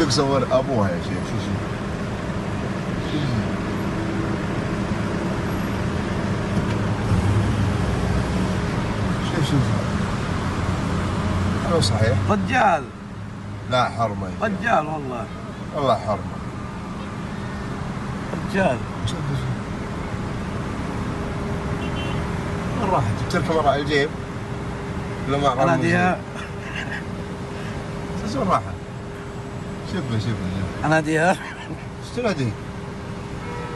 بدك صور ابوها يا شيخ. شو اسمه؟ شو اسمه؟ صحيح رجال. لا حرمه يا شيخ. رجال والله. والله حرمه رجال. وين راحت؟ تركب وراء الجيب ولا مع اناديها. وين راحت؟ شوف اناديها. ايش تنادي؟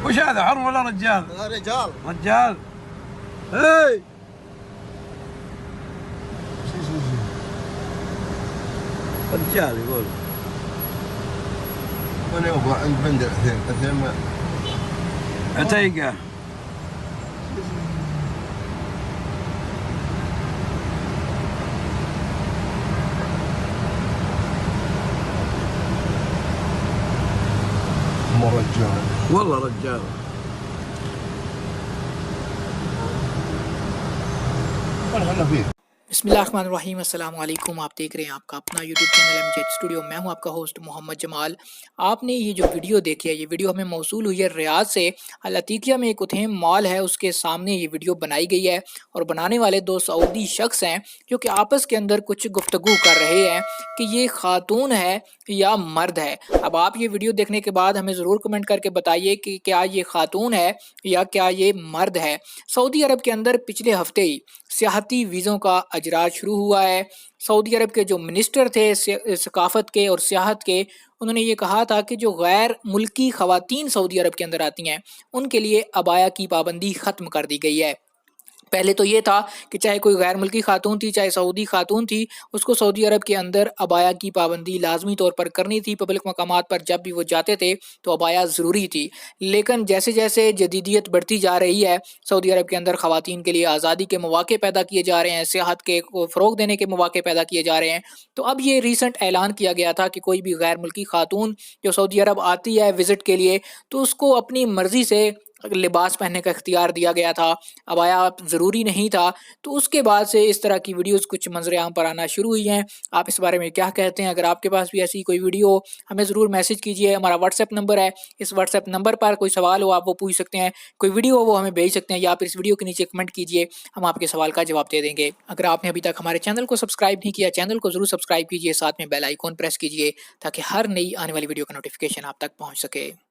وش هذا حرم ولا رجال؟ رجال. رجال. هاي رجال يقول. وانا ابغى عند بندر اثنين عتيقة. رجال والله رجال. ولا فيه. बिस्मिल्लाहिर्रहमानिर्रहीम, अस्सलाम वालेकुम। आप देख रहे हैं आपका अपना यूट्यूब चैनल एमजेड स्टूडियो। मैं हूं आपका होस्ट मोहम्मद जमाल। आपने ये जो वीडियो देखी है, ये वीडियो हमें मौसूल हुई है रियाद से। अल अतीकिया में एक उथेम मॉल है, उसके सामने ये वीडियो बनाई गई है और बनाने वाले दो सऊदी शख्स हैं जो कि आपस के अंदर कुछ गुफ्तगू कर रहे हैं कि ये खातून है या मर्द है। अब आप ये वीडियो देखने के बाद हमें ज़रूर कमेंट करके बताइए कि क्या ये खातून है या क्या ये मर्द है। सऊदी अरब के अंदर पिछले हफ्ते ही सियाहती वीज़ों का अजराज शुरू हुआ है। सऊदी अरब के जो मिनिस्टर थे सकाफत के और सियाहत के, उन्होंने ये कहा था कि जो गैर मुल्की ख़वातीन सऊदी अरब के अंदर आती हैं उनके लिए अबाया की पाबंदी ख़त्म कर दी गई है। पहले तो ये था कि चाहे कोई गैर मुल्की खातून थी, चाहे सऊदी खातून थी, उसको सऊदी अरब के अंदर अबाया की पाबंदी लाजमी तौर पर करनी थी। पब्लिक मकामात पर जब भी वो जाते थे तो अबाया ज़रूरी थी। लेकिन जैसे जैसे जदीदियत बढ़ती जा रही है, सऊदी अरब के अंदर ख़वातीन के लिए आज़ादी के मौक़े पैदा किए जा रहे हैं, सियाहत के फ़रोग़ देने के मौक़े पैदा किए जा रहे हैं। तो अब ये रिसेंट ऐलान किया गया था कि कोई भी गैर मुल्की खातून जो सऊदी अरब आती है विज़िट के लिए, तो उसको अपनी मर्ज़ी से लिबास पहनने का इख्तियार दिया गया था, अबाया ज़रूरी नहीं था। तो उसके बाद से इस तरह की वीडियोस कुछ मंजर आम पर आना शुरू हुई हैं। आप इस बारे में क्या कहते हैं? अगर आपके पास भी ऐसी कोई वीडियो हो, हमें ज़रूर मैसेज कीजिए। हमारा व्हाट्सएप नंबर है, इस व्हाट्सएप नंबर पर कोई सवाल हो आप वो पूछ सकते हैं, कोई वीडियो हो वो हमें भेज सकते हैं, या फिर इस वीडियो के नीचे कमेंट कीजिए, हम आपके सवाल का जवाब दे देंगे। अगर आपने अभी तक हमारे चैनल को सब्सक्राइब नहीं किया, चैनल को ज़रूर सब्सक्राइब कीजिए, साथ में बेल आइकॉन प्रेस कीजिए ताकि हर नई आने वाली वीडियो का नोटिफिकेशन आप तक पहुँच सके।